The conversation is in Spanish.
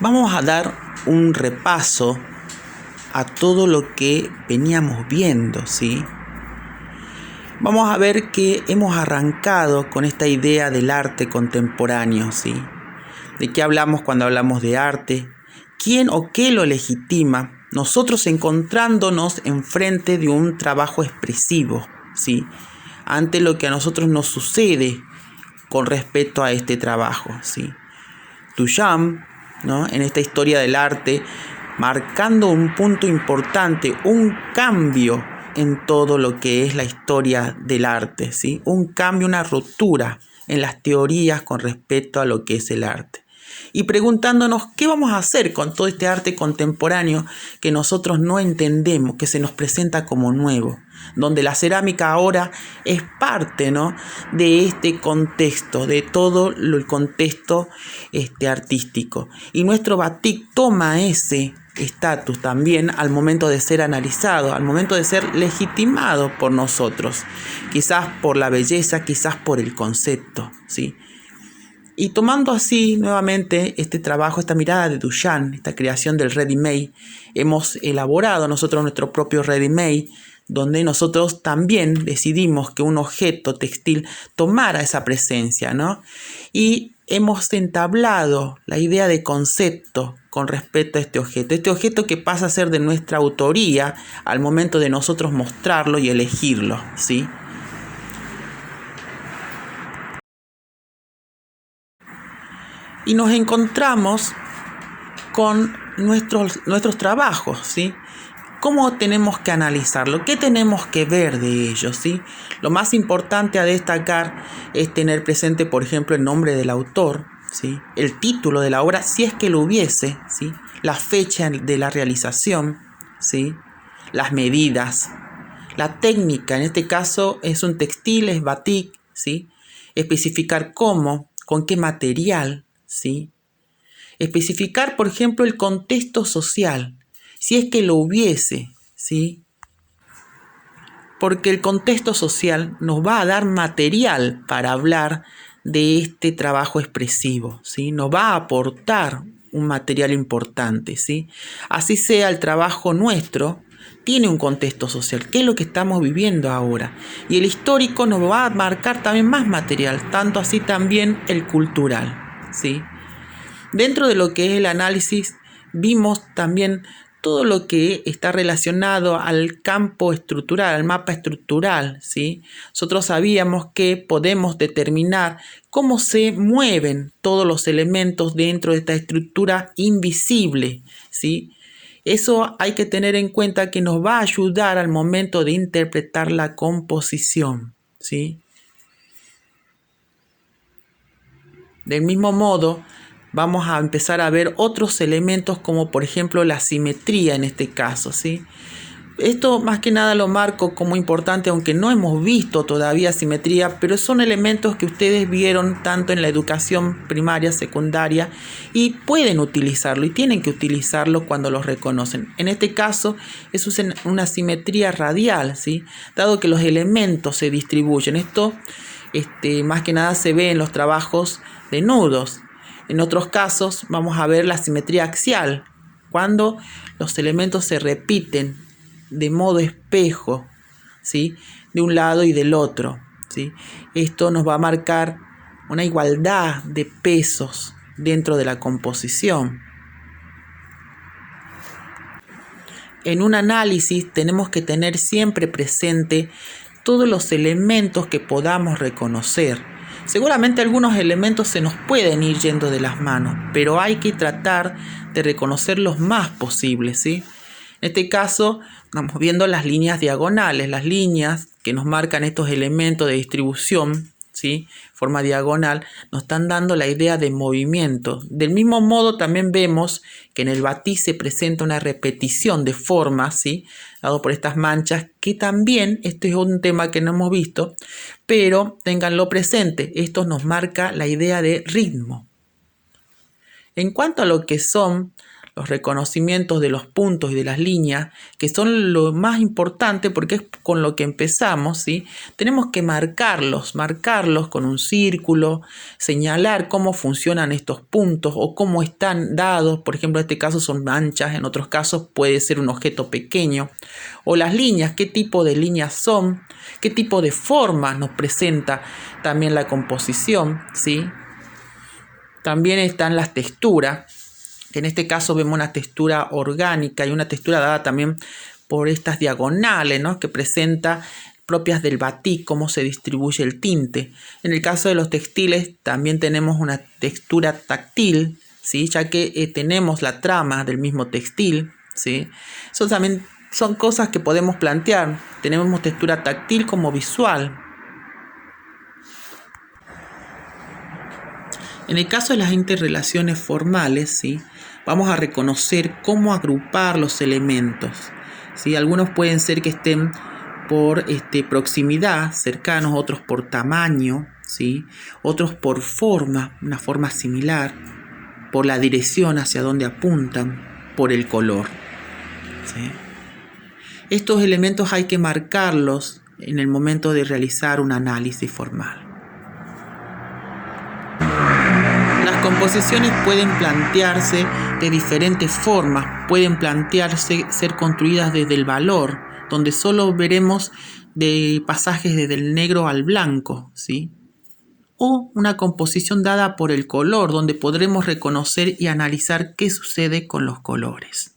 Vamos a dar un repaso a todo lo que veníamos viendo, ¿sí? Vamos a ver que hemos arrancado con esta idea del arte contemporáneo, ¿sí? ¿De qué hablamos cuando hablamos de arte? ¿Quién o qué lo legitima? Nosotros encontrándonos enfrente de un trabajo expresivo, ¿sí? Ante lo que a nosotros nos sucede con respecto a este trabajo, ¿sí? Duchamp, ¿no? En esta historia del arte, marcando un punto importante, un cambio en todo lo que es la historia del arte, ¿sí? Un cambio, una ruptura en las teorías con respecto a lo que es el arte. Y preguntándonos qué vamos a hacer con todo este arte contemporáneo que nosotros no entendemos, que se nos presenta como nuevo, donde la cerámica ahora es parte, ¿no?, de este contexto, de todo el contexto artístico. Y nuestro batik toma ese estatus también al momento de ser analizado, al momento de ser legitimado por nosotros, quizás por la belleza, quizás por el concepto, ¿sí? Y tomando así nuevamente este trabajo, esta mirada de Duchamp, esta creación del ready-made, hemos elaborado nosotros nuestro propio ready-made, donde nosotros también decidimos que un objeto textil tomara esa presencia, ¿no? Y hemos entablado la idea de concepto con respecto a este objeto que pasa a ser de nuestra autoría al momento de nosotros mostrarlo y elegirlo, ¿sí? Y nos encontramos con nuestros trabajos, ¿sí? ¿Cómo tenemos que analizarlo? ¿Qué tenemos que ver de ellos, ¿sí? Lo más importante a destacar es tener presente, por ejemplo, el nombre del autor, ¿sí? El título de la obra, si es que lo hubiese, ¿sí? La fecha de la realización, ¿sí? Las medidas, la técnica, en este caso es un textil, es batik, ¿sí? Especificar cómo, con qué material, ¿sí? Especificar, por ejemplo, el contexto social, si es que lo hubiese, ¿sí? Porque el contexto social nos va a dar material para hablar de este trabajo expresivo, ¿sí? Nos va a aportar un material importante, ¿sí? Así sea el trabajo nuestro, tiene un contexto social, que es lo que estamos viviendo ahora. Y el histórico nos va a marcar también más material, tanto así también el cultural, ¿sí? Dentro de lo que es el análisis, vimos también todo lo que está relacionado al campo estructural, al mapa estructural, ¿sí? Nosotros sabíamos que podemos determinar cómo se mueven todos los elementos dentro de esta estructura invisible, ¿sí? Eso hay que tener en cuenta que nos va a ayudar al momento de interpretar la composición, ¿sí? Del mismo modo, vamos a empezar a ver otros elementos como por ejemplo la simetría en este caso, ¿sí? Esto más que nada lo marco como importante, aunque no hemos visto todavía simetría, pero son elementos que ustedes vieron tanto en la educación primaria, secundaria, y pueden utilizarlo y tienen que utilizarlo cuando los reconocen. En este caso es una simetría radial, ¿sí? Dado que los elementos se distribuyen. Esto más que nada se ve en los trabajos de nudos. En otros casos vamos a ver la simetría axial, cuando los elementos se repiten de modo espejo, ¿sí? De un lado y del otro, ¿sí? Esto nos va a marcar una igualdad de pesos dentro de la composición. En un análisis tenemos que tener siempre presente todos los elementos que podamos reconocer. Seguramente algunos elementos se nos pueden ir yendo de las manos, pero hay que tratar de reconocer los más posibles, ¿sí? En este caso, vamos viendo las líneas diagonales, las líneas que nos marcan estos elementos de distribución, ¿sí? Forma diagonal, nos están dando la idea de movimiento. Del mismo modo, también vemos que en el batik se presenta una repetición de formas, ¿sí? Dado por estas manchas, que también, este es un tema que no hemos visto, pero ténganlo presente, esto nos marca la idea de ritmo. En cuanto a lo que son los reconocimientos de los puntos y de las líneas, que son lo más importante porque es con lo que empezamos, ¿sí? Tenemos que marcarlos con un círculo, señalar cómo funcionan estos puntos o cómo están dados. Por ejemplo, en este caso son manchas, en otros casos puede ser un objeto pequeño. O las líneas, qué tipo de líneas son, qué tipo de formas nos presenta también la composición, ¿sí? También están las texturas, que en este caso vemos una textura orgánica y una textura dada también por estas diagonales, ¿no? Que presenta propias del batik, cómo se distribuye el tinte. En el caso de los textiles también tenemos una textura táctil, ¿sí? Ya que tenemos la trama del mismo textil, ¿sí? Eso también son cosas que podemos plantear. Tenemos textura táctil como visual. En el caso de las interrelaciones formales, ¿sí? Vamos a reconocer cómo agrupar los elementos, ¿sí? Algunos pueden ser que estén por proximidad, cercanos, otros por tamaño, ¿sí? Otros por forma, una forma similar, por la dirección hacia donde apuntan, por el color, ¿sí? Estos elementos hay que marcarlos en el momento de realizar un análisis formal. Las composiciones pueden plantearse de diferentes formas, pueden plantearse ser construidas desde el valor, donde solo veremos de pasajes desde el negro al blanco, ¿sí? O una composición dada por el color, donde podremos reconocer y analizar qué sucede con los colores.